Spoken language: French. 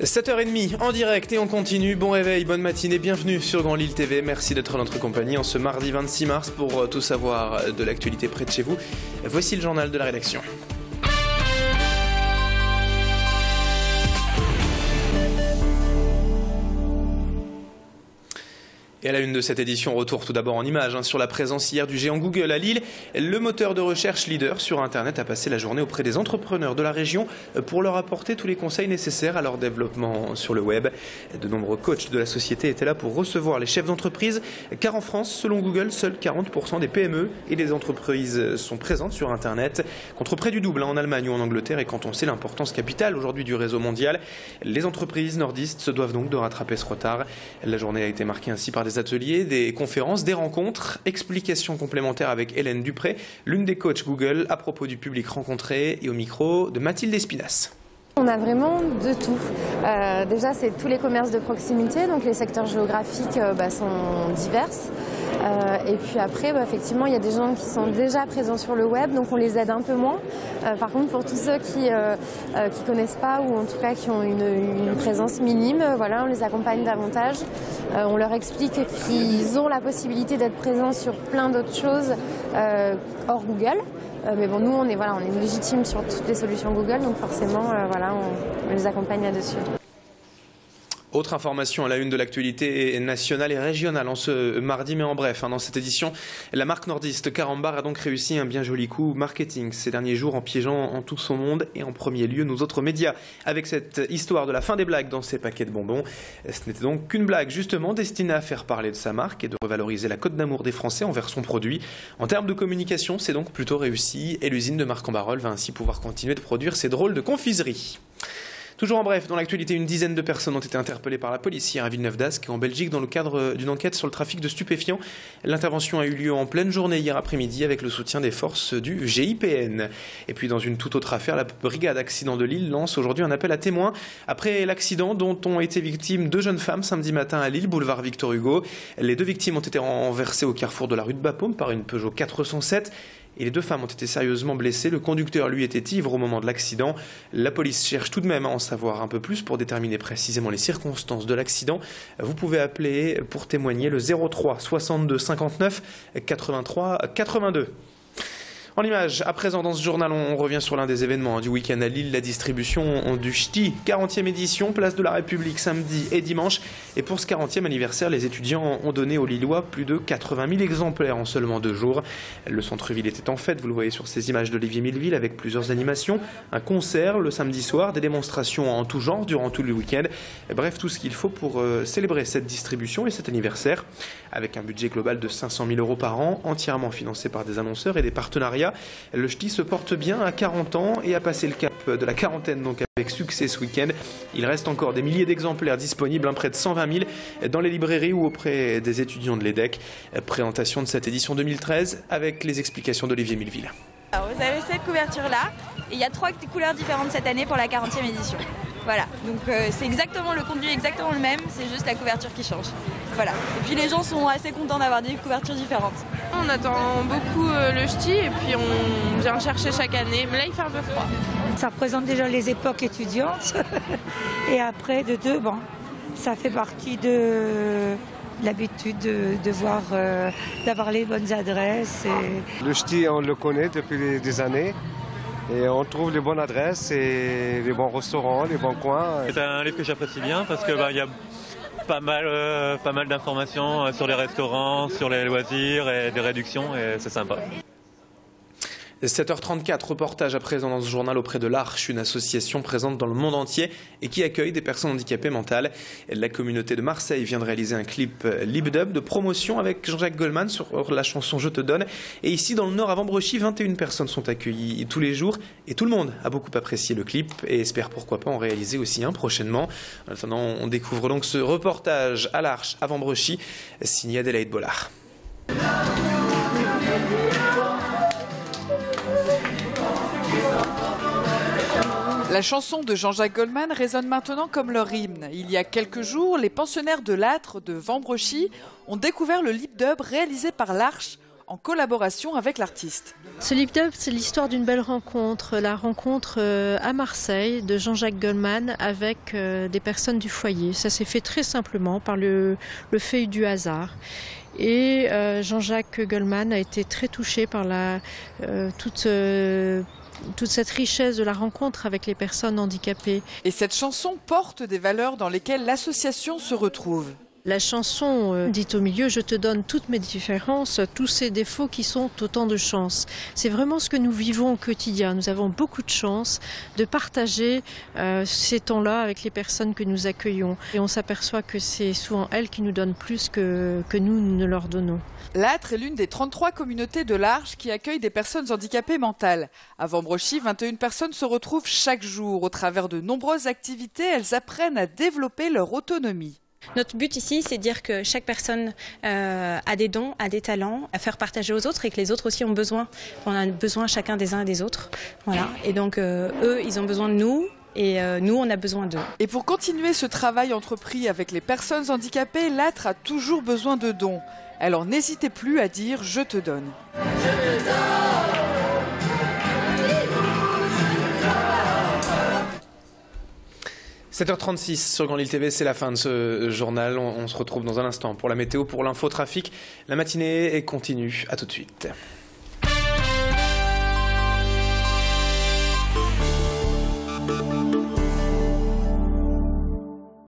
7h30 en direct et on continue. Bon réveil, bonne matinée, bienvenue sur Grand Lille TV. Merci d'être à notre compagnie en ce mardi 26 mars pour tout savoir de l'actualité près de chez vous. Voici le journal de la rédaction. Et à la une de cette édition, retour tout d'abord en images sur la présence hier du géant Google à Lille. Le moteur de recherche leader sur Internet a passé la journée auprès des entrepreneurs de la région pour leur apporter tous les conseils nécessaires à leur développement sur le web. De nombreux coachs de la société étaient là pour recevoir les chefs d'entreprise, car en France, selon Google, seuls 40% des PME et des entreprises sont présentes sur Internet, contre près du double en Allemagne ou en Angleterre. Et quand on sait l'importance capitale aujourd'hui du réseau mondial, les entreprises nordistes se doivent donc de rattraper ce retard. La journée a été marquée ainsi par des ateliers, des conférences, des rencontres. Explications complémentaires avec Hélène Dupré, l'une des coachs Google, à propos du public rencontré, et au micro de Mathilde Espinas. On a vraiment de tout. Déjà, c'est tous les commerces de proximité, donc les secteurs géographiques sont divers. Et puis après, effectivement, il y a des gens qui sont déjà présents sur le web, donc on les aide un peu moins. Par contre, pour tous ceux qui connaissent pas, ou en tout cas qui ont une présence minime, voilà, on les accompagne davantage. On leur explique qu'ils ont la possibilité d'être présents sur plein d'autres choses hors Google. Mais bon, nous, on est légitime sur toutes les solutions Google, donc forcément, on les accompagne là-dessus. Autre information à la une de l'actualité nationale et régionale en ce mardi, mais en bref, dans cette édition, la marque nordiste Carambar a donc réussi un bien joli coup marketing ces derniers jours en piégeant en tout son monde et en premier lieu nos autres médias avec cette histoire de la fin des blagues dans ces paquets de bonbons. Ce n'était donc qu'une blague justement destinée à faire parler de sa marque et de revaloriser la cote d'amour des Français envers son produit. En termes de communication, c'est donc plutôt réussi et l'usine de Marc en Barœul va ainsi pouvoir continuer de produire ces drôles de confiseries. Toujours en bref, dans l'actualité, une dizaine de personnes ont été interpellées par la police hier à Villeneuve-d'Ascq et en Belgique dans le cadre d'une enquête sur le trafic de stupéfiants. L'intervention a eu lieu en pleine journée hier après-midi avec le soutien des forces du GIPN. Et puis dans une toute autre affaire, la brigade accident de Lille lance aujourd'hui un appel à témoins après l'accident dont ont été victimes deux jeunes femmes samedi matin à Lille, boulevard Victor Hugo. Les deux victimes ont été renversées au carrefour de la rue de Bapaume par une Peugeot 407. Et les deux femmes ont été sérieusement blessées. Le conducteur, lui, était ivre au moment de l'accident. La police cherche tout de même à en savoir un peu plus pour déterminer précisément les circonstances de l'accident. Vous pouvez appeler pour témoigner le 03 62 59 83 82. En image, à présent dans ce journal, on revient sur l'un des événements du week-end à Lille, la distribution du Ch'ti, 40e édition, place de la République samedi et dimanche. Et pour ce 40e anniversaire, les étudiants ont donné aux Lillois plus de 80 000 exemplaires en seulement 2 jours. Le centre-ville était en fête, vous le voyez sur ces images d'Olivier Milleville, avec plusieurs animations, un concert le samedi soir, des démonstrations en tout genre durant tout le week-end. Bref, tout ce qu'il faut pour célébrer cette distribution et cet anniversaire, avec un budget global de 500 000 € par an, entièrement financé par des annonceurs et des partenariats. Le Ch'ti se porte bien à 40 ans et a passé le cap de la quarantaine donc avec succès ce week-end. Il reste encore des milliers d'exemplaires disponibles, près de 120 000 dans les librairies ou auprès des étudiants de l'EDEC. Présentation de cette édition 2013 avec les explications d'Olivier Milleville. Alors vous avez cette couverture-là et il y a 3 couleurs différentes cette année pour la 40e édition. Voilà, donc c'est exactement le contenu, exactement le même, c'est juste la couverture qui change. Voilà, et puis les gens sont assez contents d'avoir des couvertures différentes. On attend beaucoup le Ch'ti et puis on vient le chercher chaque année, mais là il fait un peu froid. Ça représente déjà les époques étudiantes et après ça fait partie de l'habitude de voir, d'avoir les bonnes adresses. Le Ch'ti, on le connaît depuis des années. Et on trouve les bonnes adresses et les bons restaurants, les bons coins. C'est un livre que j'apprécie bien parce que y a pas mal d'informations sur les restaurants, sur les loisirs et des réductions et c'est sympa. 7h34, reportage à présent dans ce journal auprès de l'Arche, une association présente dans le monde entier et qui accueille des personnes handicapées mentales. La communauté de Marseille vient de réaliser un clip lip-dub de promotion avec Jean-Jacques Goldman sur la chanson Je te donne. Et ici dans le Nord à Vambrechy, 21 personnes sont accueillies tous les jours et tout le monde a beaucoup apprécié le clip et espère pourquoi pas en réaliser aussi un prochainement. En attendant, on découvre donc ce reportage à l'Arche à Vambrechy, signé Adélaïde Bollard. La chanson de Jean-Jacques Goldman résonne maintenant comme leur hymne. Il y a quelques jours, les pensionnaires de l'Âtre de Vambrechy ont découvert le lip-dub réalisé par l'Arche en collaboration avec l'artiste. Ce lift-up, c'est l'histoire d'une belle rencontre, la rencontre à Marseille de Jean-Jacques Goldman avec des personnes du foyer. Ça s'est fait très simplement par le fait du hasard. Et Jean-Jacques Goldman a été très touché par toute cette richesse de la rencontre avec les personnes handicapées. Et cette chanson porte des valeurs dans lesquelles l'association se retrouve. La chanson dit au milieu « Je te donne toutes mes différences, tous ces défauts qui sont autant de chances ». C'est vraiment ce que nous vivons au quotidien. Nous avons beaucoup de chance de partager ces temps-là avec les personnes que nous accueillons. Et on s'aperçoit que c'est souvent elles qui nous donnent plus que nous ne leur donnons. L'Âtre est l'une des 33 communautés de l'Arche qui accueillent des personnes handicapées mentales. À Vambrochy, 21 personnes se retrouvent chaque jour. Au travers de nombreuses activités, elles apprennent à développer leur autonomie. Notre but ici, c'est de dire que chaque personne a des dons, a des talents à faire partager aux autres et que les autres aussi ont besoin. On a besoin chacun des uns et des autres. Voilà. Et donc, eux, ils ont besoin de nous. Et nous, on a besoin d'eux. Et pour continuer ce travail entrepris avec les personnes handicapées, l'Âtre a toujours besoin de dons. Alors n'hésitez plus à dire « Je te donne ». 7h36 sur Grand Lille TV, c'est la fin de ce journal. On se retrouve dans un instant pour la météo, pour l'infotrafic. La matinée continue. À tout de suite.